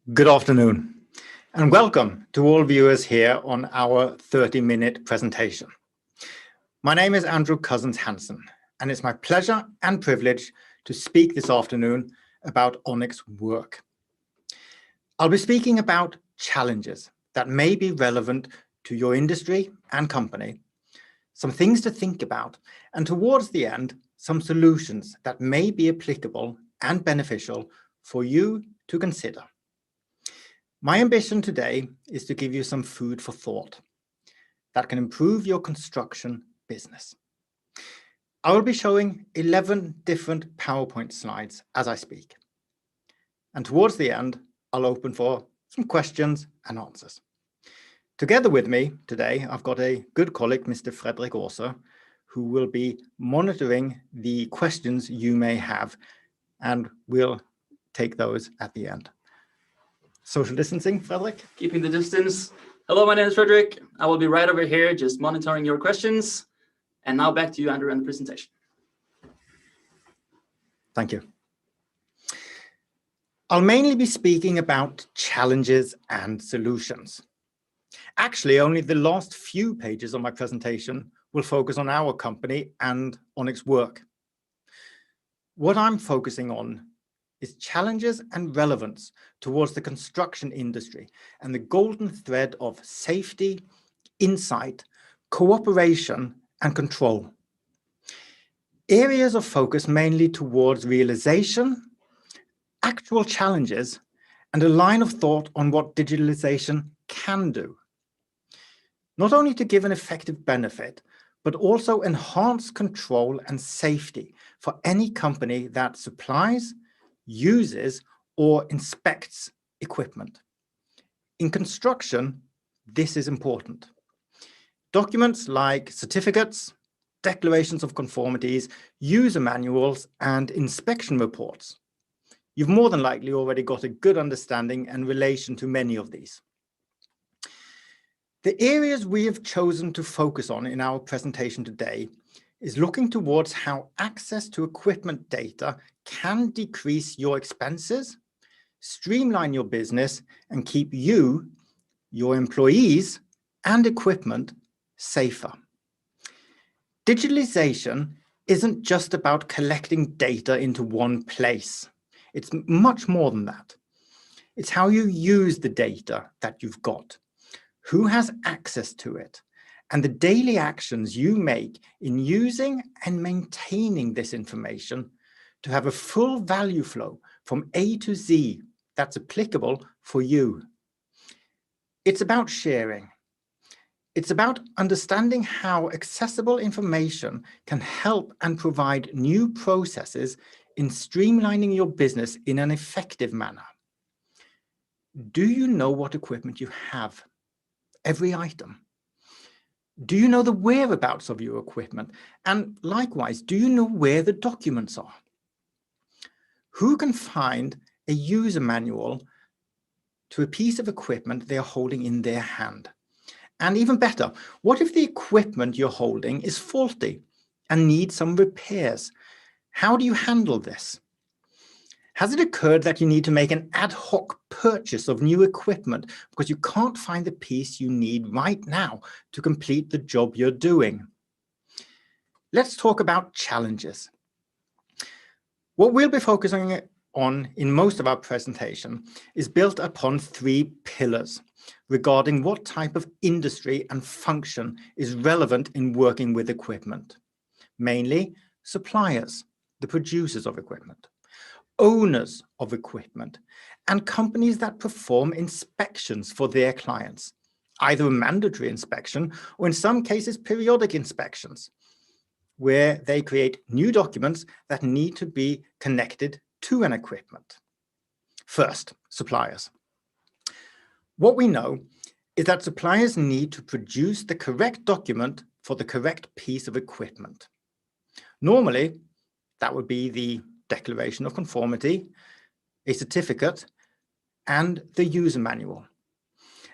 Good afternoon, and welcome to all viewers here on our 30-minute presentation. My name is Andrew Cousins-Hansen, and it's my pleasure and privilege to speak this afternoon about Onix Work. I'll be speaking about challenges that may be relevant to your industry and company, some things to think about, and towards the end, some solutions that may be applicable and beneficial for you to consider. My ambition today is to give you some food for thought that can improve your construction business. I will be showing 11 different PowerPoint slides as I speak. And towards the end, I'll open for some questions and answers. Together with me today, I've got a good colleague, Mr. Fredrik Åser, who will be monitoring the questions you may have, and we'll take those at the end. Social distancing, Fredrik? Keeping the distance. Hello, my name is Fredrik. I will be right over here just monitoring your questions. And now back to you, Andrew, and the presentation. Thank you. I'll mainly be speaking about challenges and solutions. Actually, only the last few pages of my presentation will focus on our company and Onix Work. What I'm focusing on is challenges and relevance towards the construction industry and the golden thread of safety, insight, cooperation, and control. Areas of focus mainly towards realization, actual challenges, and a line of thought on what digitalization can do. Not only to give an effective benefit, but also enhance control and safety for any company that supplies, uses, or inspects equipment. In construction, this is important. Documents like certificates, declarations of conformities, user manuals, and inspection reports. You've more than likely already got a good understanding and relation to many of these. The areas we have chosen to focus on in our presentation today is looking towards how access to equipment data can decrease your expenses, streamline your business, and keep you, your employees, and equipment safer. Digitalization isn't just about collecting data into one place. It's much more than that. It's how you use the data that you've got, who has access to it, and the daily actions you make in using and maintaining this information to have a full value flow from A to Z that's applicable for you. It's about sharing. It's about understanding how accessible information can help and provide new processes in streamlining your business in an effective manner. Do you know what equipment you have? Every item. Do you know the whereabouts of your equipment? And likewise, do you know where the documents are? Who can find a user manual to a piece of equipment they are holding in their hand? And even better, what if the equipment you're holding is faulty and needs some repairs? How do you handle this? Has it occurred that you need to make an ad hoc purchase of new equipment because you can't find the piece you need right now to complete the job you're doing? Let's talk about challenges. What we'll be focusing on in most of our presentation is built upon 3 pillars regarding what type of industry and function is relevant in working with equipment. Mainly suppliers, the producers of equipment, owners of equipment, and companies that perform inspections for their clients, either a mandatory inspection or in some cases periodic inspections, where they create new documents that need to be connected to an equipment. First, suppliers. What we know is that suppliers need to produce the correct document for the correct piece of equipment. Normally, that would be the declaration of conformity, a certificate, and the user manual.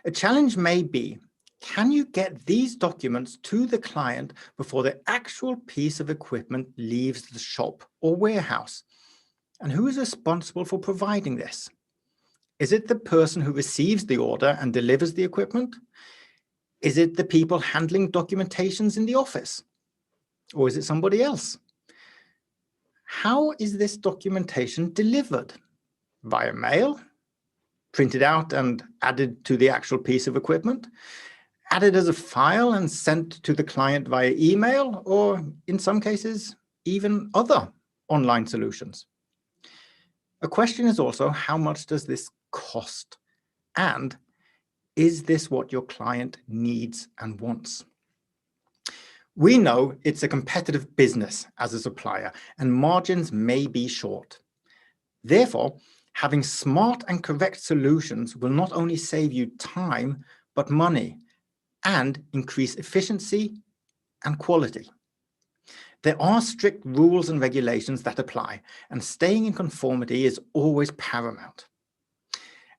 A challenge may be, can you get these documents to the client before the actual piece of equipment leaves the shop or warehouse? And who is responsible for providing this? Is it the person who receives the order and delivers the equipment? Is it the people handling documentations in the office? Or is it somebody else? How is this documentation delivered? Via mail? Printed out and added to the actual piece of equipment? Added as a file and sent to the client via email? Or in some cases, even other online solutions? A question is also, how much does this cost? And is this what your client needs and wants? We know it's a competitive business as a supplier, and margins may be short. Therefore, having smart and correct solutions will not only save you time, but money, and increase efficiency and quality. There are strict rules and regulations that apply, and staying in conformity is always paramount.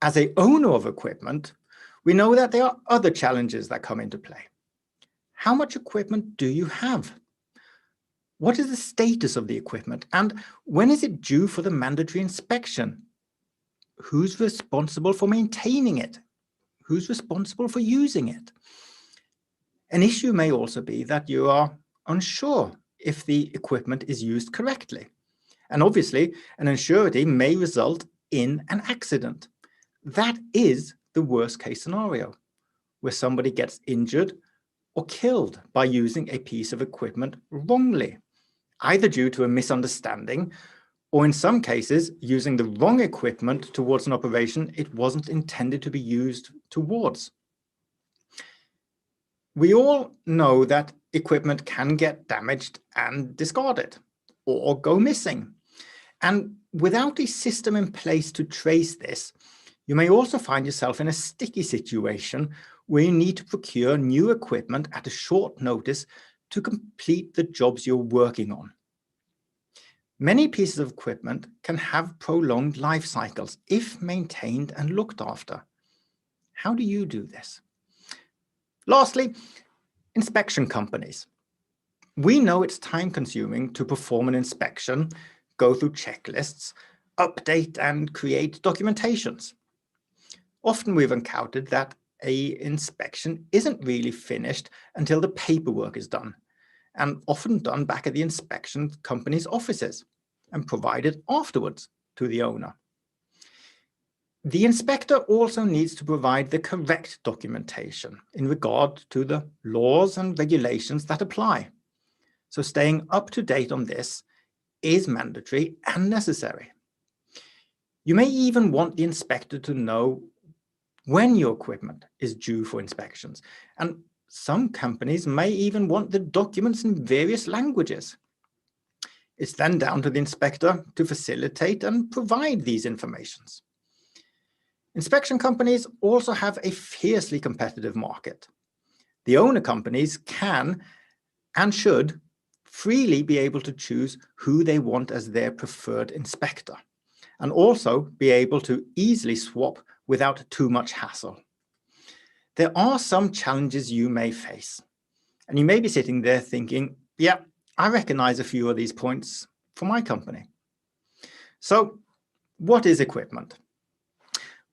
As an owner of equipment, we know that there are other challenges that come into play. How much equipment do you have? What is the status of the equipment? And when is it due for the mandatory inspection? Who's responsible for maintaining it? Who's responsible for using it? An issue may also be that you are unsure if the equipment is used correctly. And obviously, an unsurety may result in an accident. That is the worst case scenario, where somebody gets injured or killed by using a piece of equipment wrongly, either due to a misunderstanding or in some cases using the wrong equipment towards an operation it wasn't intended to be used towards. We all know that equipment can get damaged and discarded or go missing. And without a system in place to trace this, you may also find yourself in a sticky situation where you need to procure new equipment at a short notice to complete the jobs you're working on. Many pieces of equipment can have prolonged life cycles if maintained and looked after. How do you do this? Lastly, inspection companies. We know it's time-consuming to perform an inspection, go through checklists, update and create documentations. Often we've encountered that an inspection isn't really finished until the paperwork is done, and often done back at the inspection company's offices and provided afterwards to the owner. The inspector also needs to provide the correct documentation in regard to the laws and regulations that apply. So staying up to date on this is mandatory and necessary. You may even want the inspector to know when your equipment is due for inspections, and some companies may even want the documents in various languages. It's then down to the inspector to facilitate and provide these informations. Inspection companies also have a fiercely competitive market. The owner companies can and should freely be able to choose who they want as their preferred inspector, and also be able to easily swap without too much hassle. There are some challenges you may face, and you may be sitting there thinking, yeah, I recognize a few of these points for my company. So what is equipment?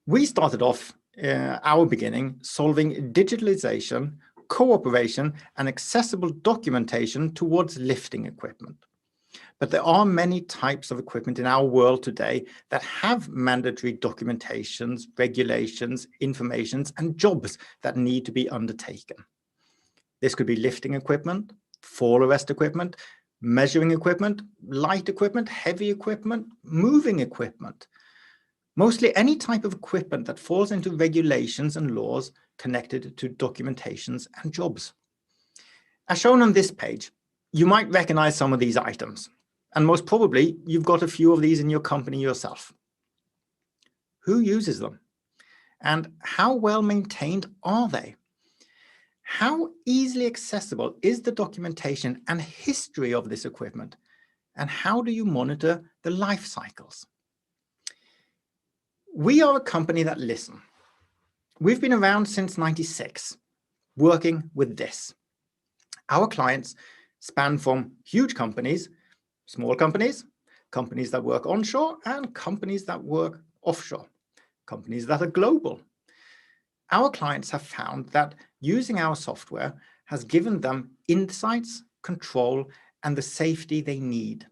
We started off our beginning solving digitalization, cooperation, and accessible documentation towards lifting equipment. But there are many types of equipment in our world today that have mandatory documentations, regulations, informations, and jobs that need to be undertaken. This could be lifting equipment, fall arrest equipment, measuring equipment, light equipment, heavy equipment, moving equipment. Mostly any type of equipment that falls into regulations and laws connected to documentations and jobs. As shown on this page, you might recognize some of these items, and most probably you've got a few of these in your company yourself. Who uses them? And how well maintained are they? How easily accessible is the documentation and history of this equipment? And how do you monitor the life cycles? We are a company that listens. We've been around since '96, working with this. Our clients span from huge companies, small companies, companies that work onshore, and companies that work offshore. companies that are global. Our clients have found that using our software has given them insights, control, and the safety they need.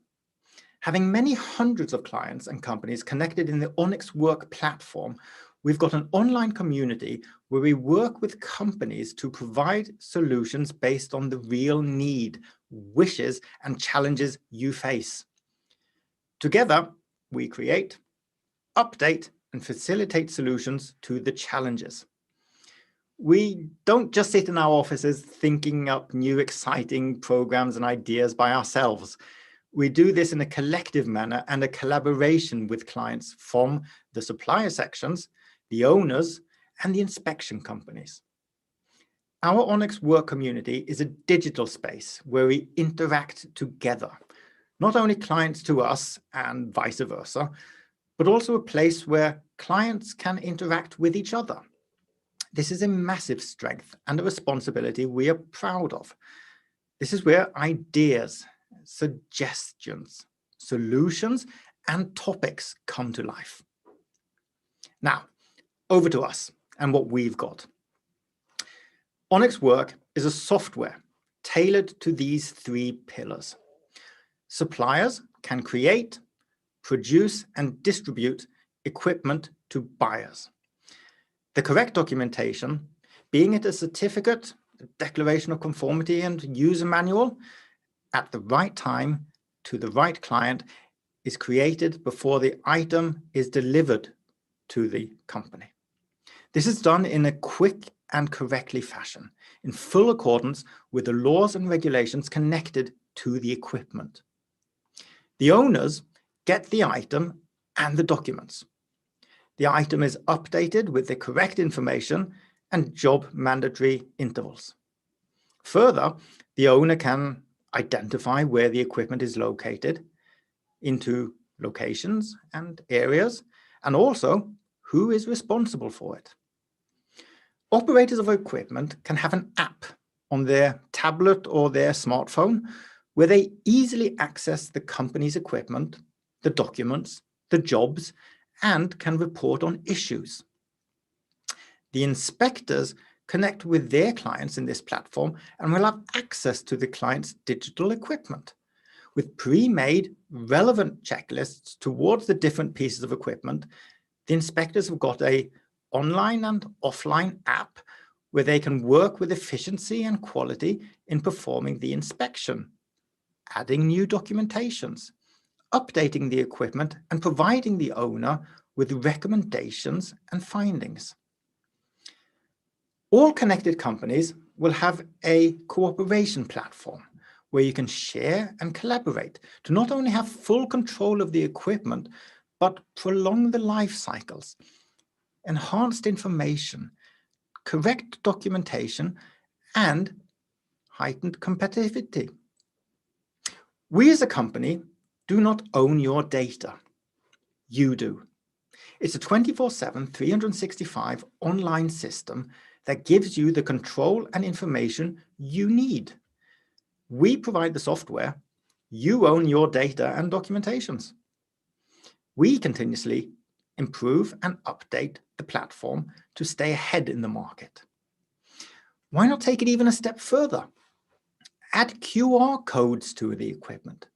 Having many hundreds of clients and companies connected in the Onix Work platform, we've got an online community where we work with companies to provide solutions based on the real need, wishes, and challenges you face. Together, we create, update, and facilitate solutions to the challenges. We don't just sit in our offices thinking up new exciting programs and ideas by ourselves. We do this in a collective manner and a collaboration with clients from the supplier sections, the owners, and the inspection companies. Our Onix Work community is a digital space where we interact together, not only clients to us and vice versa, but also a place where clients can interact with each other. This is a massive strength and a responsibility we are proud of. This is where ideas, suggestions, solutions, and topics come to life. Now, over to us and what we've got. Onix Work is a software tailored to these three pillars. Suppliers can create, produce, and distribute equipment to buyers. The correct documentation, being it a certificate, a declaration of conformity, and user manual, at the right time to the right client, is created before the item is delivered to the company. This is done in a quick and correctly fashion, in full accordance with the laws and regulations connected to the equipment. The owners get the item and the documents. The item is updated with the correct information and job mandatory intervals. Further, the owner can identify where the equipment is located, into locations and areas, and also who is responsible for it. Operators of equipment can have an app on their tablet or their smartphone where they easily access the company's equipment, the documents, the jobs, and can report on issues. The inspectors connect with their clients in this platform and will have access to the client's digital equipment with pre-made relevant checklists towards the different pieces of equipment. The inspectors have got an online and offline app where they can work with efficiency and quality in performing the inspection, adding new documentations, updating the equipment, and providing the owner with recommendations and findings. All connected companies will have a cooperation platform where you can share and collaborate to not only have full control of the equipment, but prolong the life cycles, enhanced information, correct documentation, and heightened competitivity. We as a company do not own your data. You do. It's a 24/7, 365 online system that gives you the control and information you need. We provide the software. You own your data and documentations. We continuously improve and update the platform to stay ahead in the market. Why not take it even a step further? Add QR codes to the equipment.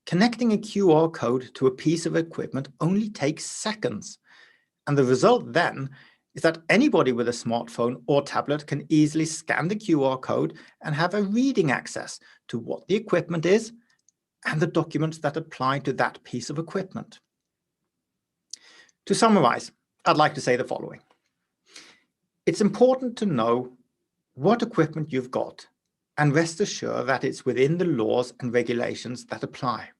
Connecting a QR code to a piece of equipment only takes seconds. And the result then is that anybody with a smartphone or tablet can easily scan the QR code and have a reading access to what the equipment is and the documents that apply to that piece of equipment. To summarize, I'd like to say the following. It's important to know what equipment you've got and rest assured that it's within the laws and regulations that apply.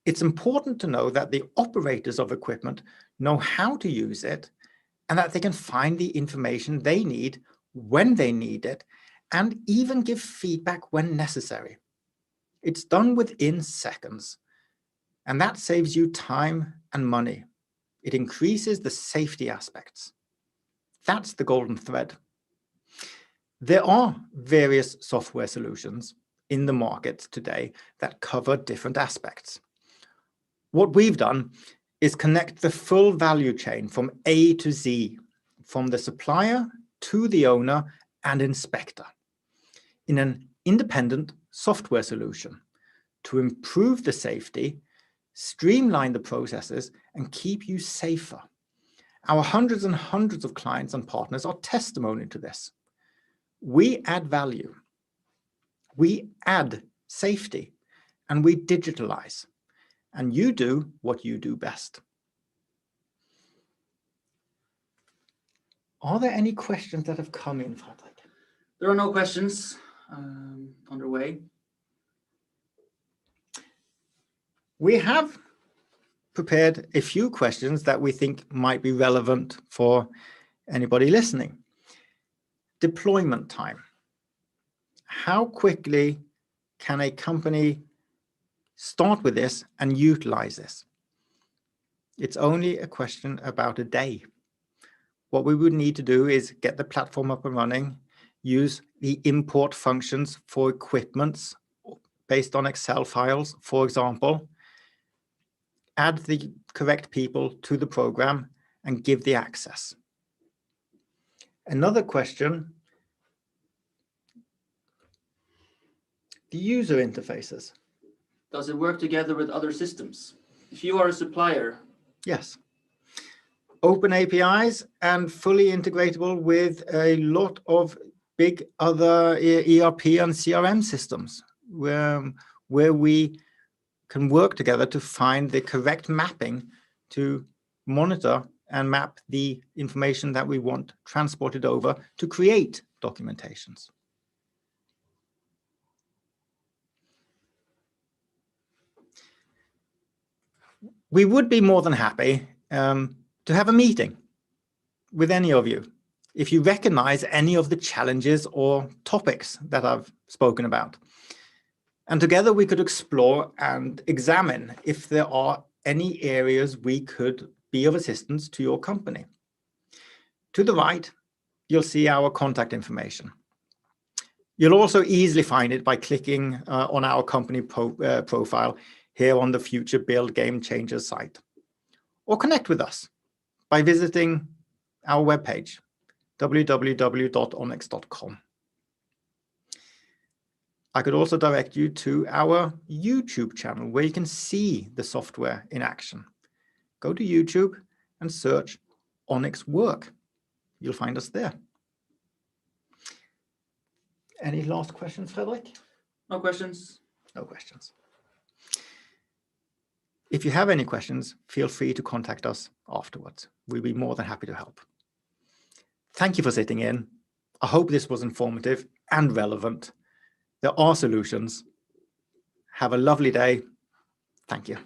It's important to know that the operators of equipment know how to use it and that they can find the information they need when they need it and even give feedback when necessary. It's done within seconds, and that saves you time and money. It increases the safety aspects. That's the golden thread. There are various software solutions in the market today that cover different aspects. What we've done is connect the full value chain from A to Z, from the supplier to the owner and inspector, in an independent software solution to improve the safety, streamline the processes, and keep you safer. Our hundreds and hundreds of clients and partners are testimony to this. We add value, we add safety, and we digitalize. And you do what you do best. Are there any questions that have come in, Fredrik? There are no questions underway. We have prepared a few questions that we think might be relevant for anybody listening. Deployment time. How quickly can a company start with this and utilize this? It's only a question about a day. What we would need to do is get the platform up and running, use the import functions for equipments based on Excel files, for example, add the correct people to the program and give the access. Another question, the user interfaces. Does it work together with other systems? If you are a supplier. Yes. Open APIs and fully integratable with a lot of big other ERP and CRM systems where we can work together to find the correct mapping to monitor and map the information that we want transported over to create documentations. We would be more than happy to have a meeting with any of you if you recognize any of the challenges or topics that I've spoken about. And together we could explore and examine if there are any areas we could be of assistance to your company. To the right, you'll see our contact information. You'll also easily find it by clicking on our company profile here on the Future Build Game Changers site. Or connect with us by visiting our webpage, www.onix.com. I could also direct you to our YouTube channel where you can see the software in action. Go to YouTube and search Onix Work. You'll find us there. Any last questions, Fredrik? No questions. No questions. If you have any questions, feel free to contact us afterwards. We'll be more than happy to help. Thank you for sitting in. I hope this was informative and relevant. There are solutions. Have a lovely day. Thank you.